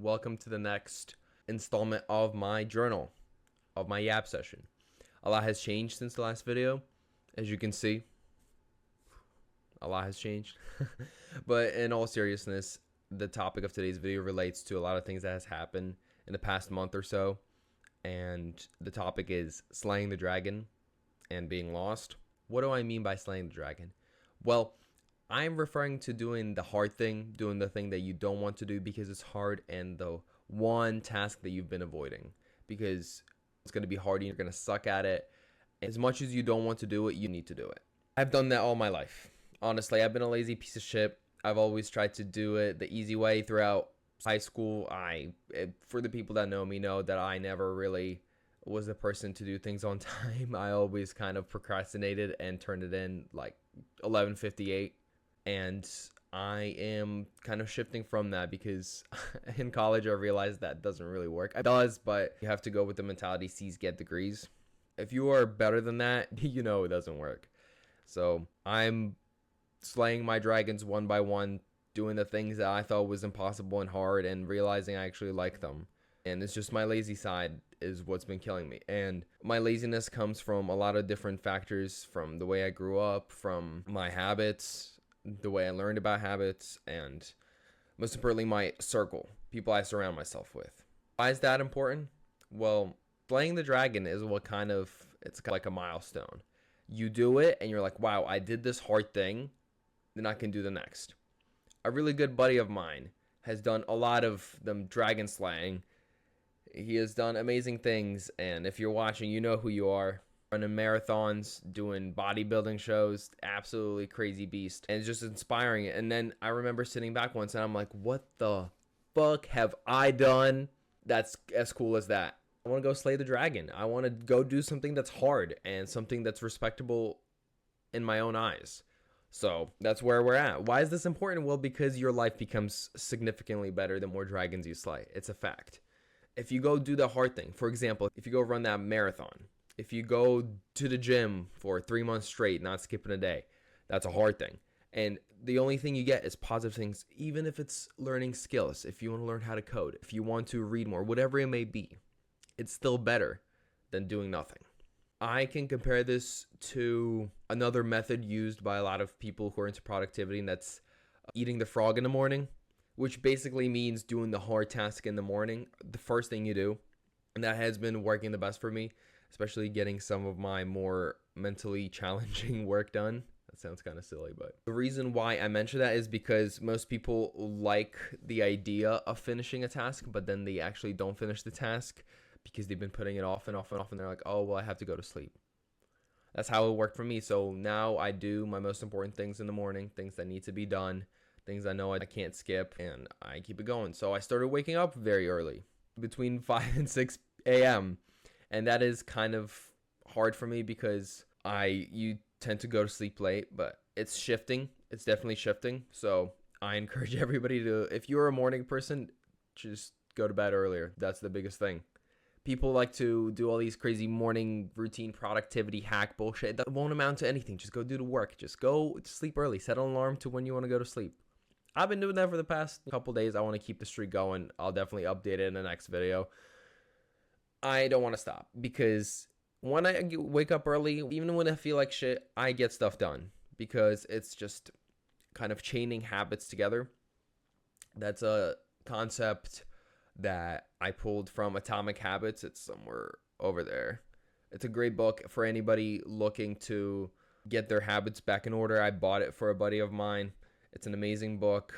Welcome to the next installment of my journal, of my yap session. A lot has changed since the last video. As you can see, a lot has changed. But in all seriousness, the topic of today's video relates to a lot of things that has happened in the past month or so. And the topic is slaying the dragon and being lost. What do I mean by slaying the dragon? Well, I'm referring to doing the hard thing, doing the thing that you don't want to do because it's hard, and the one task that you've been avoiding because it's going to be hard and you're going to suck at it. As much as you don't want to do it, you need to do it. I've done that all my life. Honestly, I've been a lazy piece of shit. I've always tried to do it the easy way throughout high school. For the people that know me, know that I never really was the person to do things on time. I always kind of procrastinated and turned it in like 11:58. And I am kind of shifting from that because in college I realized that doesn't really work. It does, but you have to go with the mentality C's get degrees. If you are better than that, you know it doesn't work. So I'm slaying my dragons one by one, doing the things that I thought was impossible and hard, and realizing I actually like them. And it's just my lazy side is what's been killing me. And my laziness comes from a lot of different factors, from the way I grew up, from my habits, the way I learned about habits, and most importantly, my circle, people I surround myself with. Why is that important? Well, slaying the dragon is it's kind of like a milestone. You do it and you're like, wow, I did this hard thing, then I can do the next. A really good buddy of mine has done a lot of them dragon slaying. He has done amazing things, and if you're watching, you know who you are. Running marathons, doing bodybuilding shows, absolutely crazy beast, and it's just inspiring. And then I remember sitting back once and I'm like, what the fuck have I done that's as cool as that? I want to go slay the dragon. I want to go do something that's hard and something that's respectable in my own eyes. So that's where we're at. Why is this important? Well, because your life becomes significantly better the more dragons you slay. It's a fact. If you go do the hard thing, for example, if you go run that marathon, if you go to the gym for 3 months straight, not skipping a day, that's a hard thing. And the only thing you get is positive things, even if it's learning skills. If you want to learn how to code, if you want to read more, whatever it may be, it's still better than doing nothing. I can compare this to another method used by a lot of people who are into productivity, and that's eating the frog in the morning, which basically means doing the hard task in the morning, the first thing you do. And that has been working the best for me, especially getting some of my more mentally challenging work done. That sounds kind of silly, but the reason why I mention that is because most people like the idea of finishing a task, but then they actually don't finish the task because they've been putting it off and off and off, and they're like, oh, well, I have to go to sleep. That's how it worked for me. So now I do my most important things in the morning, things that need to be done, things I know I can't skip, and I keep it going. So I started waking up very early, between 5 and 6 a.m., and that is kind of hard for me because you tend to go to sleep late, but it's shifting. It's definitely shifting. So I encourage everybody to, if you're a morning person, just go to bed earlier. That's the biggest thing. People like to do all these crazy morning routine productivity hack bullshit. That won't amount to anything. Just go do the work. Just go to sleep early. Set an alarm to when you want to go to sleep. I've been doing that for the past couple days. I want to keep the streak going. I'll definitely update it in the next video. I don't want to stop because when I wake up early, even when I feel like shit, I get stuff done because it's just kind of chaining habits together. That's a concept that I pulled from Atomic Habits. It's somewhere over there. It's a great book for anybody looking to get their habits back in order. I bought it for a buddy of mine. It's an amazing book,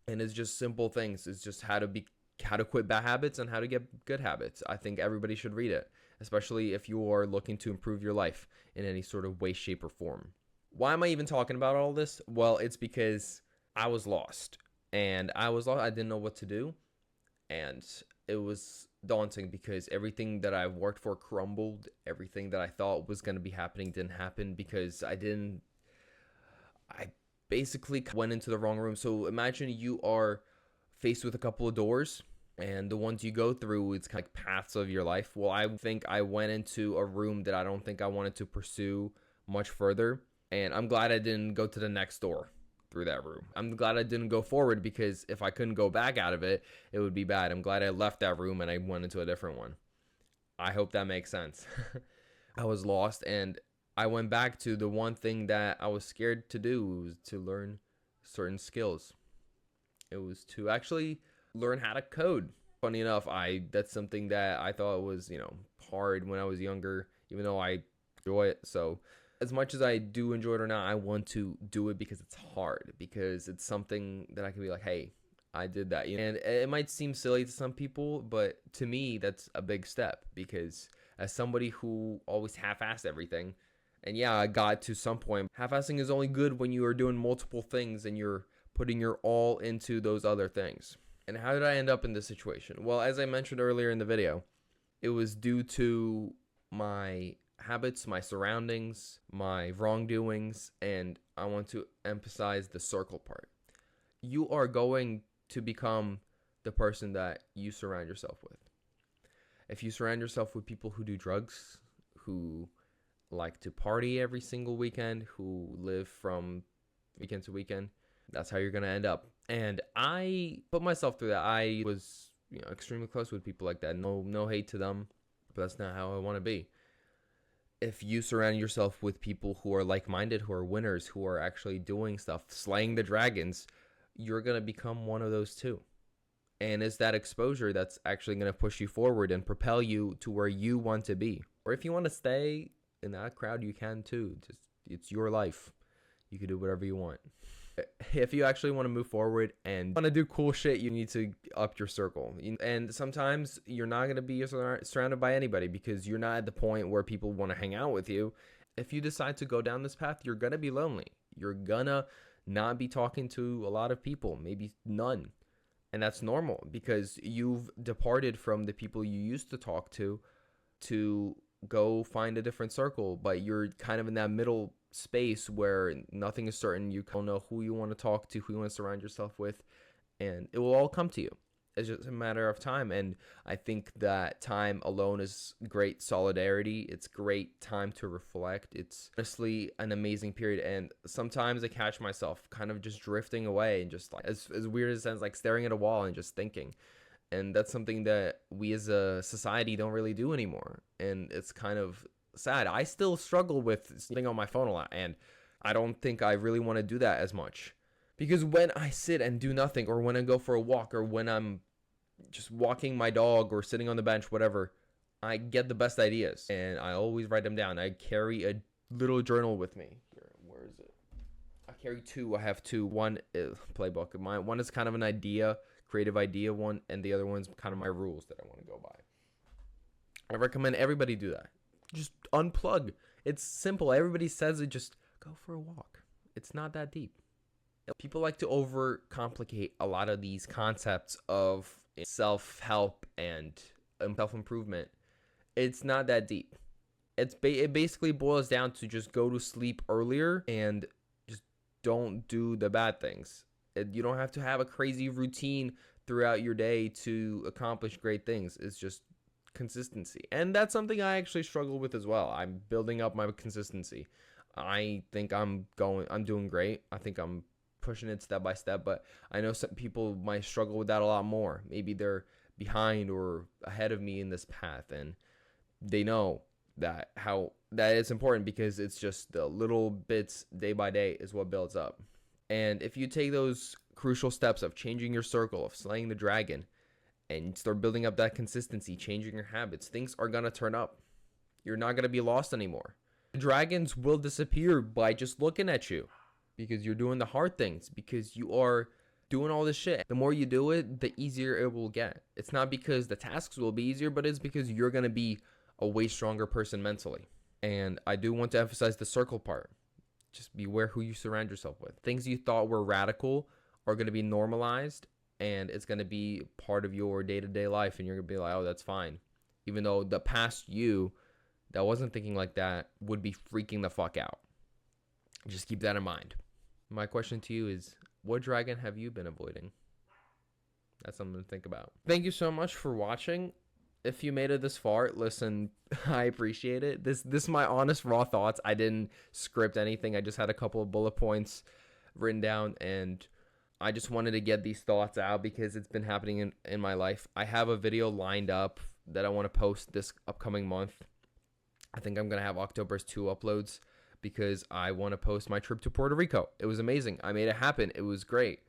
and it's just simple things. It's just how to quit bad habits and how to get good habits. I think everybody should read it, especially if you are looking to improve your life in any sort of way, shape, or form. Why am I even talking about all this? Well, it's because I was lost, and I didn't know what to do, and it was daunting because everything that I worked for crumbled. Everything that I thought was going to be happening didn't happen because I basically went into the wrong room. So imagine you are faced with a couple of doors, and the ones you go through, it's kind of like paths of your life. Well, I think I went into a room that I don't think I wanted to pursue much further, and I'm glad I didn't go to the next door through that room. I'm glad I didn't go forward, because if I couldn't go back out of it, it would be bad. I'm glad I left that room and I went into a different one. I hope that makes sense. I was lost, and I went back to the one thing that I was scared to do, was to learn certain skills. It was to actually learn how to code. Funny enough, that's something that I thought was, hard when I was younger, even though I enjoy it. So as much as I do enjoy it or not, I want to do it because it's hard, because it's something that I can be like, hey, I did that. And it might seem silly to some people, but to me, that's a big step, because as somebody who always half-assed everything, and yeah, I got to some point, half-assing is only good when you are doing multiple things and you're putting your all into those other things. And how did I end up in this situation? Well, as I mentioned earlier in the video, it was due to my habits, my surroundings, my wrongdoings, and I want to emphasize the circle part. You are going to become the person that you surround yourself with. If you surround yourself with people who do drugs, who like to party every single weekend, who live from weekend to weekend, that's how you're going to end up. And I put myself through that. I was, extremely close with people like that. No hate to them, but that's not how I want to be. If you surround yourself with people who are like-minded, who are winners, who are actually doing stuff, slaying the dragons, you're going to become one of those too. And it's that exposure that's actually going to push you forward and propel you to where you want to be. Or if you want to stay in that crowd, you can too. It's your life. You can do whatever you want. If you actually want to move forward and want to do cool shit, you need to up your circle. And sometimes you're not going to be surrounded by anybody, because you're not at the point where people want to hang out with you. If you decide to go down this path, you're going to be lonely. You're going to not be talking to a lot of people, maybe none. And that's normal, because you've departed from the people you used to talk to go find a different circle, but you're kind of in that middle space where nothing is certain. You don't know who you want to talk to, who you want to surround yourself with, and it will all come to you. It's just a matter of time. And I think that time alone is great solidarity. It's great time to reflect. It's honestly an amazing period. And sometimes I catch myself kind of just drifting away and just like, as weird as it sounds, like staring at a wall and just thinking. And that's something that we as a society don't really do anymore. And it's kind of sad. I still struggle with sitting on my phone a lot, and I don't think I really want to do that as much. Because when I sit and do nothing, or when I go for a walk, or when I'm just walking my dog or sitting on the bench, whatever, I get the best ideas, and I always write them down. I carry a little journal with me. Here, where is it? I carry two. I have two. One is playbook of mine. One is kind of an idea, creative idea one, and the other one's kind of my rules that I want to go by. I recommend everybody do that. Just unplug. It's simple. Everybody says it. Just go for a walk. It's not that deep. People like to overcomplicate a lot of these concepts of self-help and self-improvement. It's not that deep. It basically boils down to just go to sleep earlier and just don't do the bad things. You don't have to have a crazy routine throughout your day to accomplish great things. It's just consistency. And that's something I actually struggle with as well. I'm building up my consistency. I think I'm doing great. I think I'm pushing it step by step, but I know some people might struggle with that a lot more. Maybe they're behind or ahead of me in this path, and they know that it's important, because it's just the little bits day by day is what builds up. And if you take those crucial steps of changing your circle, of slaying the dragon, and start building up that consistency, changing your habits, things are going to turn up. You're not going to be lost anymore. The dragons will disappear by just looking at you, because you're doing the hard things, because you are doing all this shit. The more you do it, the easier it will get. It's not because the tasks will be easier, but it's because you're going to be a way stronger person mentally. And I do want to emphasize the circle part. Just beware who you surround yourself with. Things you thought were radical are going to be normalized, and it's going to be part of your day-to-day life, and you're going to be like, oh, that's fine. Even though the past you that wasn't thinking like that would be freaking the fuck out. Just keep that in mind. My question to you is, what dragon have you been avoiding? That's something to think about. Thank you so much for watching. If you made it this far, listen, I appreciate it. This is my honest, raw thoughts. I didn't script anything. I just had a couple of bullet points written down, and I just wanted to get these thoughts out because it's been happening in my life. I have a video lined up that I want to post this upcoming month. I think I'm going to have October's 2 uploads because I want to post my trip to Puerto Rico. It was amazing. I made it happen. It was great.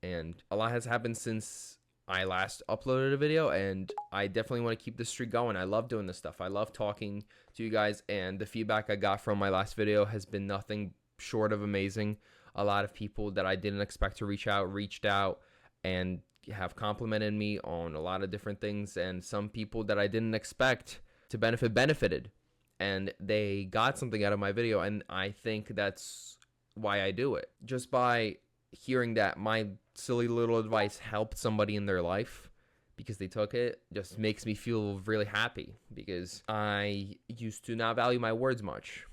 And a lot has happened since I last uploaded a video, and I definitely want to keep this streak going. I love doing this stuff. I love talking to you guys, and the feedback I got from my last video has been nothing short of amazing. A lot of people that I didn't expect to reached out and have complimented me on a lot of different things, and some people that I didn't expect to benefited, and they got something out of my video, and I think that's why I do it. Just by hearing that my silly little advice helped somebody in their life because they took it just makes me feel really happy, because I used to not value my words much.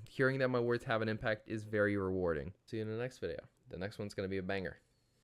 Hearing that my words have an impact is very rewarding. See you in the next video. The next one's going to be a banger.